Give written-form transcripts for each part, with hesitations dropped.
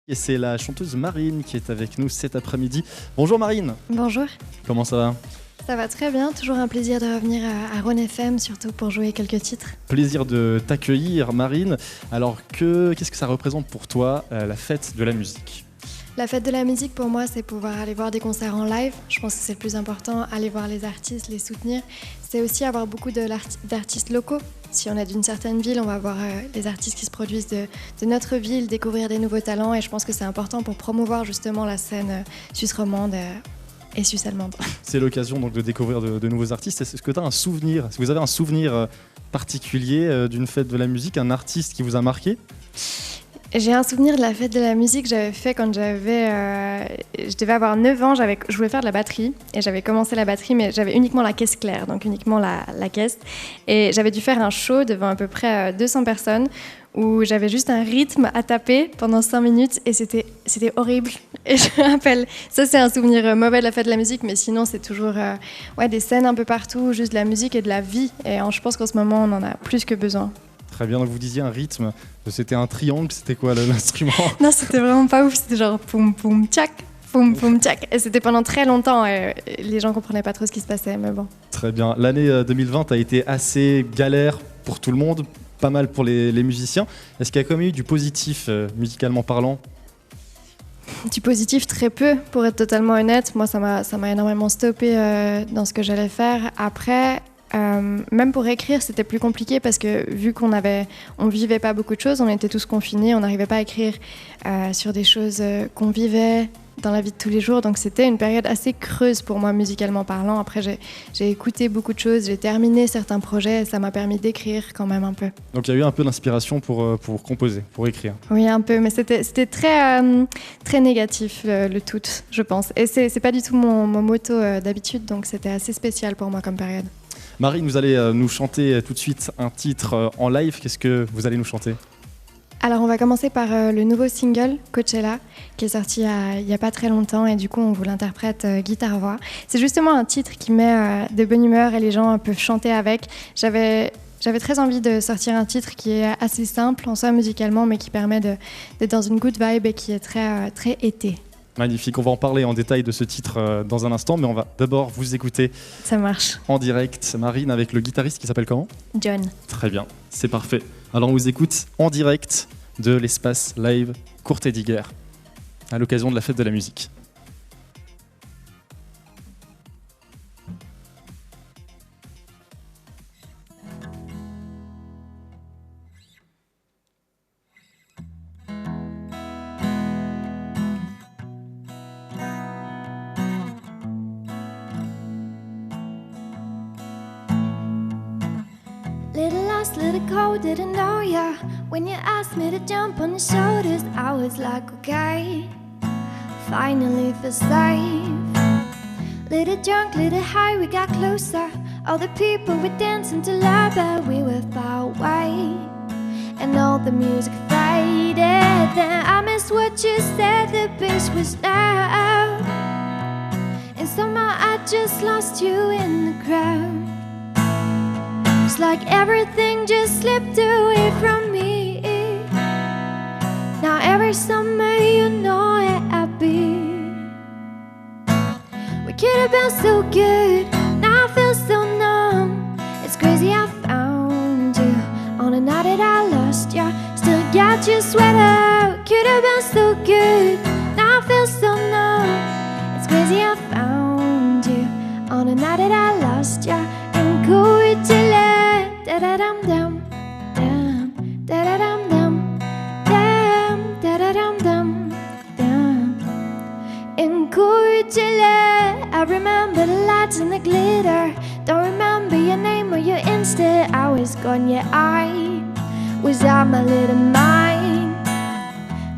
Et c'est la chanteuse Marine qui est avec nous cet après-midi. Bonjour Marine. Bonjour. Comment ça va ? Ça va très bien, toujours un plaisir de revenir à Rhône FM, surtout pour jouer quelques titres. Plaisir de t'accueillir Marine. Alors qu'est-ce que ça représente pour toi la fête de la musique ? La fête de la musique pour moi c'est pouvoir aller voir des concerts en live. Je pense que c'est le plus important, aller voir les artistes, les soutenir. C'est aussi avoir beaucoup d'artistes locaux. Si on est d'une certaine ville, on va voir les artistes qui se produisent de notre ville, découvrir des nouveaux talents et je pense que c'est important pour promouvoir justement la scène suisse romande et suisse allemande. C'est l'occasion donc de découvrir de nouveaux artistes. Est-ce que tu as un souvenir, est-ce que vous avez un souvenir particulier d'une fête de la musique, un artiste qui vous a marqué ? J'ai un souvenir de la fête de la musique que j'avais fait quand je devais avoir 9 ans, je voulais faire de la batterie et j'avais commencé la batterie mais j'avais uniquement la caisse claire, donc uniquement la caisse et j'avais dû faire un show devant à peu près 200 personnes où j'avais juste un rythme à taper pendant 5 minutes et c'était horrible et je me rappelle, ça c'est un souvenir mauvais de la fête de la musique mais sinon c'est toujours des scènes un peu partout, juste de la musique et de la vie et je pense qu'en ce moment on en a plus que besoin. Très bien, donc vous disiez un rythme, c'était un triangle, c'était quoi l'instrument ? Non, c'était vraiment pas ouf, c'était genre poum poum tchac, poum poum tchac. Et c'était pendant très longtemps et les gens comprenaient pas trop ce qui se passait, mais bon. Très bien, l'année 2020 a été assez galère pour tout le monde, pas mal pour les musiciens. Est-ce qu'il y a quand même eu du positif musicalement parlant ? Du positif, très peu, pour être totalement honnête. Moi, ça m'a énormément stoppé dans ce que j'allais faire. Après... même pour écrire, c'était plus compliqué parce que vu qu'on vivait pas beaucoup de choses, on était tous confinés, on n'arrivait pas à écrire sur des choses qu'on vivait dans la vie de tous les jours. Donc c'était une période assez creuse pour moi musicalement parlant. Après j'ai écouté beaucoup de choses, j'ai terminé certains projets et ça m'a permis d'écrire quand même un peu. Donc il y a eu un peu d'inspiration pour composer, pour écrire. Oui, un peu, mais c'était très, très négatif le tout, je pense. Et c'est pas du tout mon motto d'habitude, donc c'était assez spécial pour moi comme période. Marie, vous allez nous chanter tout de suite un titre en live. Qu'est-ce que vous allez nous chanter ? Alors on va commencer par le nouveau single, Coachella, qui est sorti il n'y a pas très longtemps et du coup on vous l'interprète guitare-voix. C'est justement un titre qui met de bonne humeur et les gens peuvent chanter avec. J'avais très envie de sortir un titre qui est assez simple en soi musicalement mais qui permet d'être dans une good vibe et qui est très, très été. Magnifique, on va en parler en détail de ce titre dans un instant, mais on va d'abord vous écouter. Ça marche. En direct, Marine, avec le guitariste qui s'appelle comment ? John. Très bien, c'est parfait. Alors on vous écoute en direct de l'espace live Courthédiguer, à l'occasion de la fête de la musique. Little lost, little cold, didn't know ya. When you asked me to jump on your shoulders, I was like, okay, finally feel safe. Little drunk, little high, we got closer. All the people were dancing to love, but we were far away. And all the music faded. Then I missed what you said, the bass was loud. And somehow I just lost you in the crowd. It's like everything just slipped away from me. Now every summer you know where I'll be. We could have been so good, now I feel so numb. It's crazy I found you on a night that I lost ya. Still got your sweater. Could have been so good, now I feel so numb. It's crazy I found you on a night that I lost ya. And Coachella. Da-da-dum-dum, dum, da-da-dum-dum, dum, da-da-dum-dum, dum. In Coachella, I remember the lights and the glitter. Don't remember your name or your Insta. I was gone, yeah, I was out my little mind.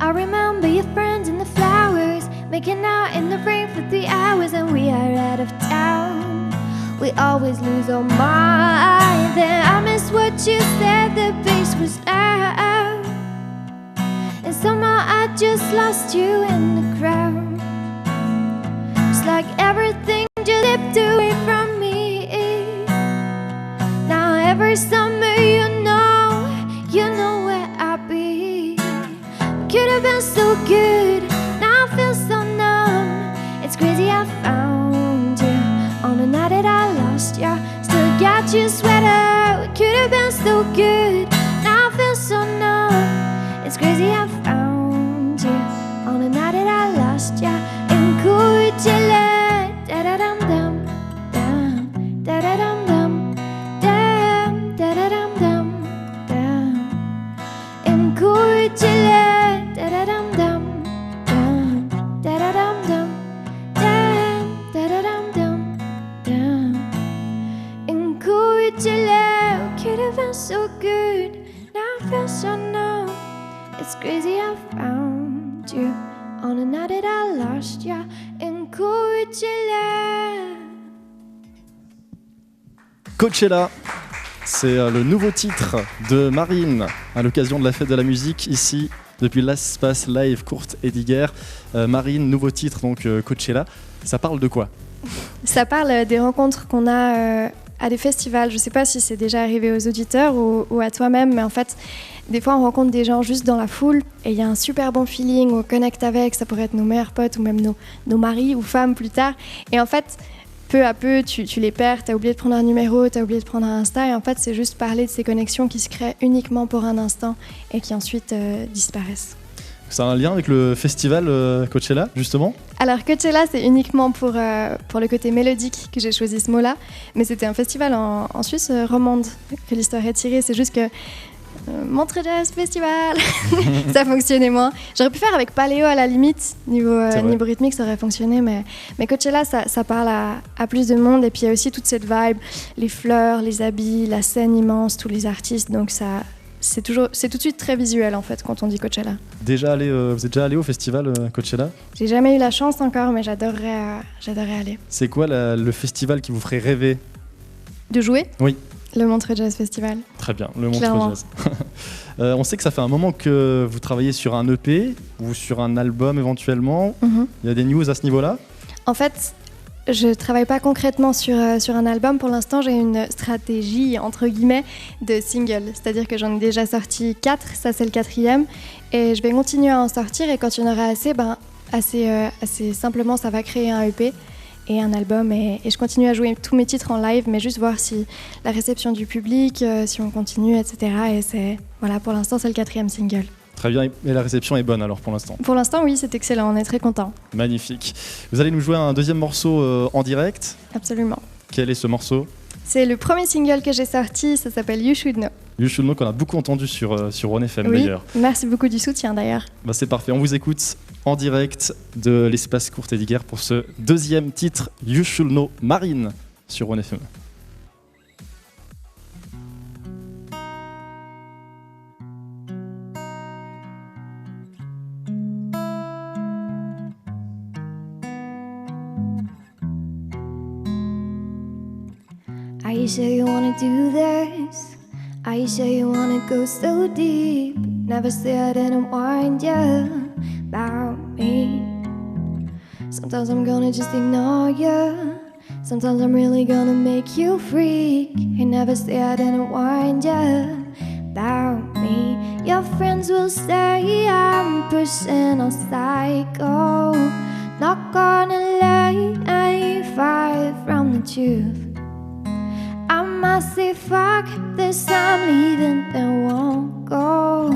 I remember your friends and the flowers, making out in the rain for 3 hours, and we are out of town. We always lose our mind. Then I missed what you said, the bass was loud. And somehow I just lost you in the crowd. It's like everything just slipped away from me. Now every summer you know where I'll be. We could have been so good. got your sweater. It could have been so good. Now I feel so numb. It's crazy I found you on a night that I lost ya in Coachella. Da da dum dum dum, da da dum dum dum, da da dum dum dum. In Coachella, da da dum dum dum, da da dum dum dum, da da dum dum dum. In Coachella, could have been so good. Now I feel so numb. It's crazy I found you on a night that I lost ya in Coachella. Coachella, c'est le nouveau titre de Marine à l'occasion de la fête de la musique ici depuis l'espace live Kurt Ediger. Marine, nouveau titre donc Coachella. Ça parle de quoi? Ça parle des rencontres qu'on a à des festivals. Je ne sais pas si c'est déjà arrivé aux auditeurs ou à toi-même, mais en fait, des fois on rencontre des gens juste dans la foule et il y a un super bon feeling, on connecte avec, ça pourrait être nos meilleurs potes ou même nos maris ou femmes plus tard. Et en fait, peu à peu, tu les perds, tu as oublié de prendre un numéro, tu as oublié de prendre un Insta, et en fait, c'est juste parler de ces connexions qui se créent uniquement pour un instant et qui ensuite disparaissent. C'est un lien avec le festival Coachella, justement? Alors Coachella, c'est uniquement pour le côté mélodique que j'ai choisi ce mot-là, mais c'était un festival en Suisse romande que l'histoire est tirée. C'est juste que Montreux Jazz Festival, ça fonctionnait moins. J'aurais pu faire avec Paléo à la limite, niveau rythmique ça aurait fonctionné, mais Coachella ça parle à plus de monde, et puis il y a aussi toute cette vibe, les fleurs, les habits, la scène immense, tous les artistes, donc ça... C'est tout de suite très visuel en fait quand on dit Coachella. Vous êtes déjà allé au festival Coachella? J'ai jamais eu la chance encore, mais j'adorerais aller. C'est quoi le festival qui vous ferait rêver? De jouer? Oui. Le Montreux Jazz Festival. Très bien, le Montreux Jazz. On sait que ça fait un moment que vous travaillez sur un EP ou sur un album éventuellement. Il y a des news à ce niveau-là? En fait, je travaille pas concrètement sur un album. Pour l'instant, j'ai une stratégie, entre guillemets, de single. C'est-à-dire que j'en ai déjà sorti 4, ça c'est le 4e. Et je vais continuer à en sortir. Et quand il y en aura assez simplement, ça va créer un EP et un album. Et je continue à jouer tous mes titres en live, mais juste voir si la réception du public, si on continue, etc. Et pour l'instant, c'est le 4e single. Très bien, et la réception est bonne alors pour l'instant? Pour l'instant, oui, c'est excellent, on est très contents. Magnifique. Vous allez nous jouer un deuxième morceau en direct? Absolument. Quel est ce morceau? C'est le premier single que j'ai sorti, ça s'appelle You Should Know. You Should Know, qu'on a beaucoup entendu sur Rhône FM d'ailleurs. Merci beaucoup du soutien d'ailleurs. C'est parfait, on vous écoute en direct de l'espace Kurt Ediger pour ce deuxième titre, You Should Know, Marine, sur Rhône FM. Are you sure you wanna do this? Are you sure you wanna go so deep? Never said I didn't warn you about me. Sometimes I'm gonna just ignore you. Sometimes I'm really gonna make you freak. I never say I didn't warn you about me. Your friends will say I'm pushing a psycho. Not gonna lie, I ain't far from the truth. I must say fuck this, I'm leaving and won't go.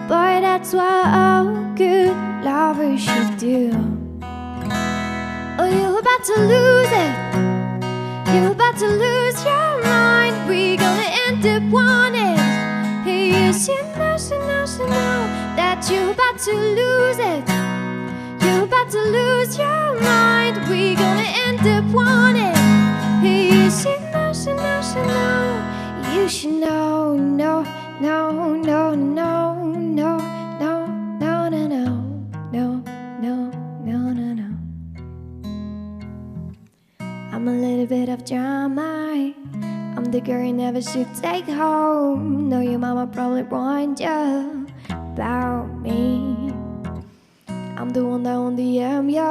Boy, that's what all good lovers should do. Oh, you're about to lose it. You're about to lose your mind. We're gonna end up wanting. Hey, you should know that you're about to lose it. You're about to lose your mind. We're gonna end up wanting. Hey, you should know. You should know, no, no, no, no, no, no, no, no, no, no, no, no, no, no. I'm a little bit of drama. I'm the girl you never should take home. Know your mama probably warned you about me. I'm the one that only am you.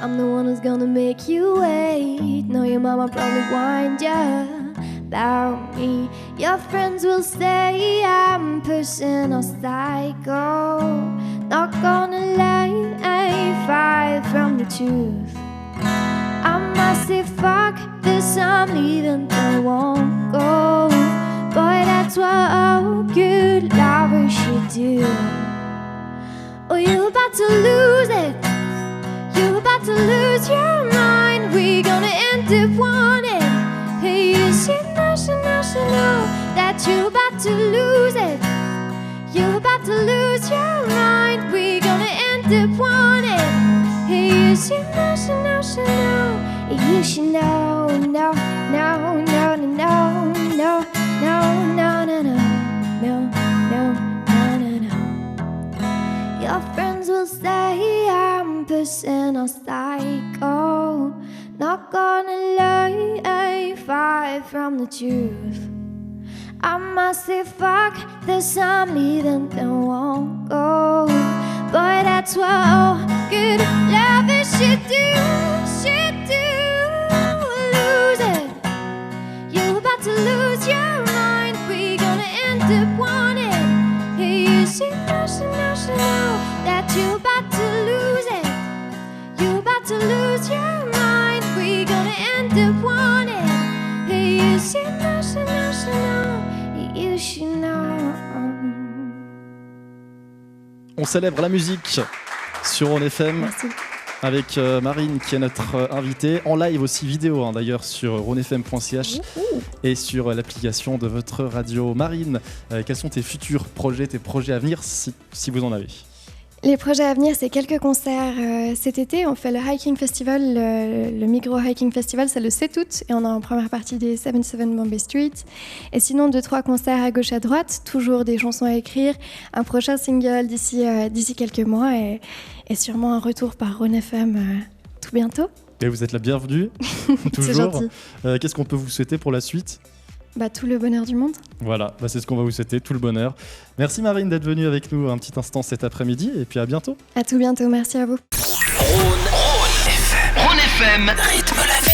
I'm the one who's gonna make you wait. Know your mama probably warned you about me. Your friends will say I'm pushing a psycho. Not gonna lie, I ain't far from the truth. I must say fuck this, some leaving that won't go. Boy, that's what good lovers should do. Oh, you're about to lose it. You're about to lose your mind. We're gonna end up wanting. Hey, you should know that you're about to lose it. You're about to lose your mind. We're gonna end up wanting. Hey, you should know. You should know, no. Your friends will say I'm pushing a psycho. Not gonna lie, far from the truth. I must say fuck, there's some leaving that won't go. But that's what all good lovers should do. Lose it. You're about to lose your mind. We're gonna end up wanting. Hey, you should know that you're about to lose it. You're about to lose your mind. We're gonna end up wanting. Hey, you should know. You should know. On célèbre la musique sur On FM. Merci. Avec Marine qui est notre invitée, en live aussi vidéo d'ailleurs sur ronefm.ch et sur l'application de votre radio. Marine, quels sont tes futurs projets, tes projets à venir si vous en avez? Les projets à venir, c'est quelques concerts cet été. On fait le Hiking Festival, le Migros Hiking Festival, c'est le 7 août et on est en première partie des 77 Bombay Street. Et sinon, 2-3 concerts à gauche à droite, toujours des chansons à écrire, un prochain single d'ici quelques mois et sûrement un retour par Ron FM tout bientôt. Et vous êtes la bienvenue, toujours. C'est gentil. Qu'est-ce qu'on peut vous souhaiter pour la suite? Tout le bonheur du monde. Voilà, c'est ce qu'on va vous souhaiter, tout le bonheur. Merci Marine d'être venue avec nous un petit instant cet après-midi et puis à bientôt. À tout bientôt, merci à vous. Ron FM, rythme la vie.